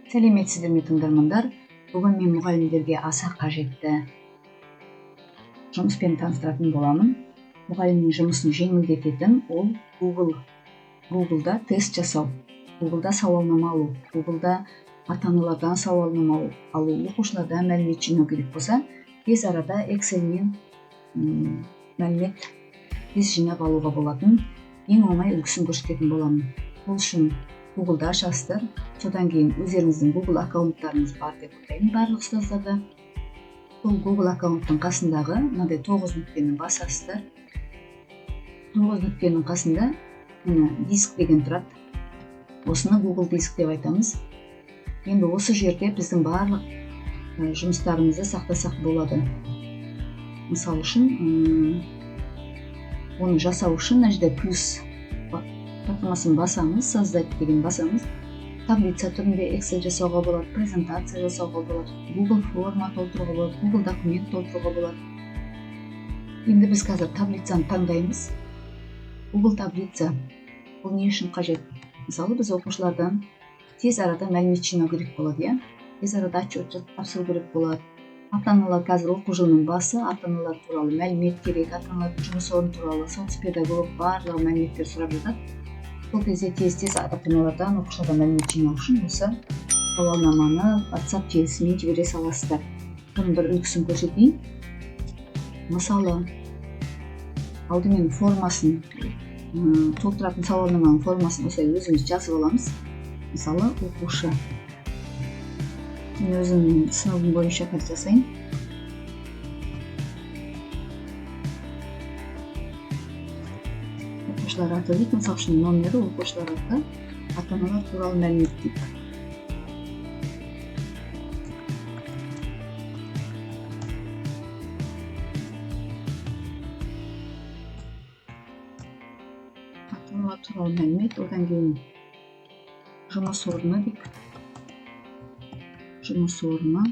Сәлеметсіздер ме тыңдармандар? Бүгін мен мұғалімдерге аса қажетті жұмыспен таныстыратын боламын. Мұғалімнің жұмысын жеңілдететін ол Google'да тест жасау, Google'да сауалнама алу, Google'да ата-аналардан сауалнама алу, оқушылардан мәлімет жинау керек болса, тез арада Excel'мен мәлімет тез жинап алуға болатын ең оңай үлгісін көрсететін боламын. Ол үшін Google'да ашасыздар, содан кейін өздеріңіздің Google аккаунттарыңыз бар деп ойлаймын барлық ұстаздарда. Сол Google аккаунттың қасындағы мынандай 9 нүктені басасыздар. 9 нүктенің қасында диск деген тұрады. Осыны Google диск деп айтамыз. Енді осы жерде біздің барлық жұмыстарымызды сақтасақ болады. Мысалы үшін, оны жасау үшін мына жерде плюс тапсырмасын басамыз, создать деген басамыз. Таблица түрінде Excel жасауға болады, презентация жасауға болады, Google форма толтыруға болады, Google документ толтыруға болады. Енді біз қазір таблицаны таңдаймыз. Google таблица бұл не үшін қажет? Мысалы біз оқушылардан тез арада мәлімет жинау керек болады, тез арада отчет тапсыру керек болады. Ата-аналар қазір оқу жылының басы, ата-аналар туралы мәлімет керек, ата-аналардың жұмыс орны туралы, соцпедагог барлығы мәліметтер сұрап жатады. Сол кезде тез ата-аналардан оқушылардан мәлімет жинау үшін осы сауалнаманы WhatsApp желісімен жібере саласыздар. Бұның бір үлгісін көрсетейін. Мысалы, алдымен формасын, толтыратын сауалнаманың формасын осылай өзіміз жазып аламыз. Мысалы, оқушы. Мен өзімнің сыныбым бойынша қазір жасайын. Оқушылар аты дейді, мысалы үшін номері оқушылар аты, ата-аналар туралы мәлімет дейді. Ата-аналар туралы мәлімет, одан кейін жұмыс орны дейді. Жұмыс орны,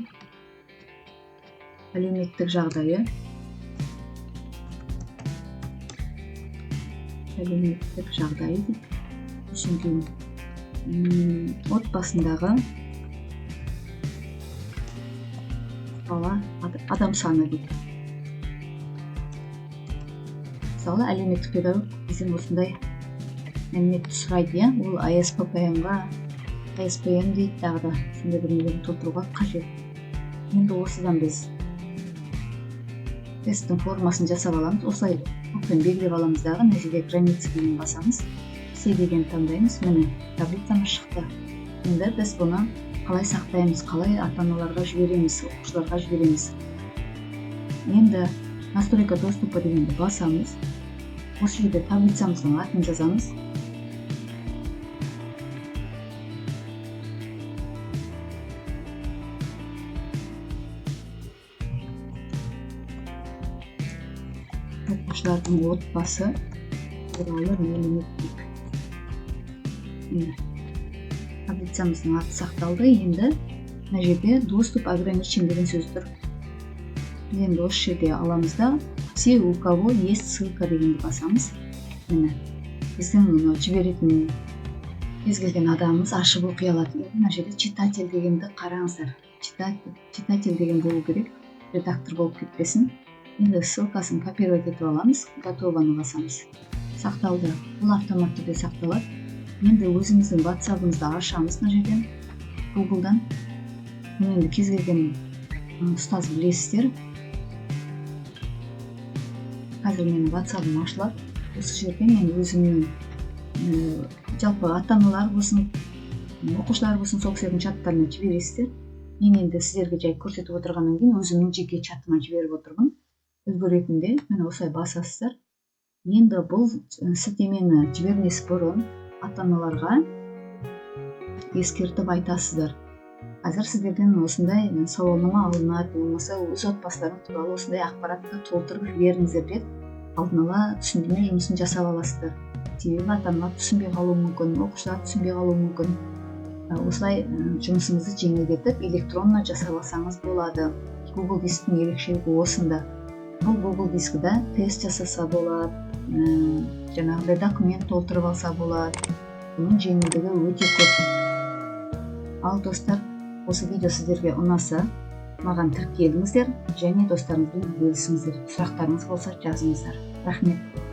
әлеуметтік жағдайы, дейді. Сосын кейін отбасындағы бала, адам саны дейді. Мысалы, әлеуметтік педагог бізден осындай мәліметті сұрайды, ол ASPM дейді, тағы да сондай бір нелерді толтыруға қажет. Енді осыдан біз тесттің формасын жасап аламыз. Осылай оқпен белгілеп аламыз дағы, мына жерде граница деген басамыз. С деген таңдаймыз. Міне таблицамыз шықты. Енді біз бұны қалай сақтаймыз, қалай ата-аналарға жібереміз, оқушыларға жібереміз. Енді настройка доступа дегенді басамыз. Осы жерде таблицамыздың атын жазамыз. Оқушылардың отбасы туралы мәлімет дейді. Таблицамыздың аты сақталды. Енді мына жерде доступ ограничен деген сөз тұр. Енді осы жерде аламыз да все у кого есть ссылка дегенді басамыз. Міне біздің жіберетін кез келген адамымыз ашып оқи алады. Мына жерде читатель дегенді қараңыздар. Читатель деген болу керек, редактор болып кетпесін. Енді ссылкасын копировать етіп аламыз, готованы басамыз. Сақталды. Бұл автоматты түрде сақталады. Енді өзіміздің WhatsApp-ымызды ашамыз мына жерден, Google'дан. Енді кез келген ұстаз білесіздер. Қазір менің WhatsApp-ым ашылады. Осы жерде мен өзімнің жалпы ата-аналар болсын, оқушылар болсын, сол кісілердің чаттарына жібересіздер. Мен енді сіздерге жай көрсетіп отырғаннан кейін өзімнің жеке чатыма жіберіп отырмын. Үлгі ретінде міне осылай басасыздар. Енді бұл сілтемені жібермес бұрын ата-аналарға ескертіп айтасыздар. Қазір сіздерден осындай сауалнама алынады, болмаса өз отбасыларың туралы осындай ақпаратты толтырып жіберіңіздер деп алдын ала түсіндірме жұмысын жасап аласыздар. Себебі ата-аналар түсінбей қалуы мүмкін, оқушылар түсінбей қалуы мүмкін. Осылай жұмысыңызды жеңілдетіп электронно жасап алсаңыз болады. Google дисктің ерекшелігі осында. Бұл Google дискіда тест жасаса болады, жаңағыдай документ толтырып алса болады. Бұның жеңілдігі өте көп. Ал достар, осы видео сіздерге ұнаса, маған тіркеліңіздер және достарыңызбен бөлісіңіздер. Сұрақтарыңыз болса жазыңыздар. Рахмет.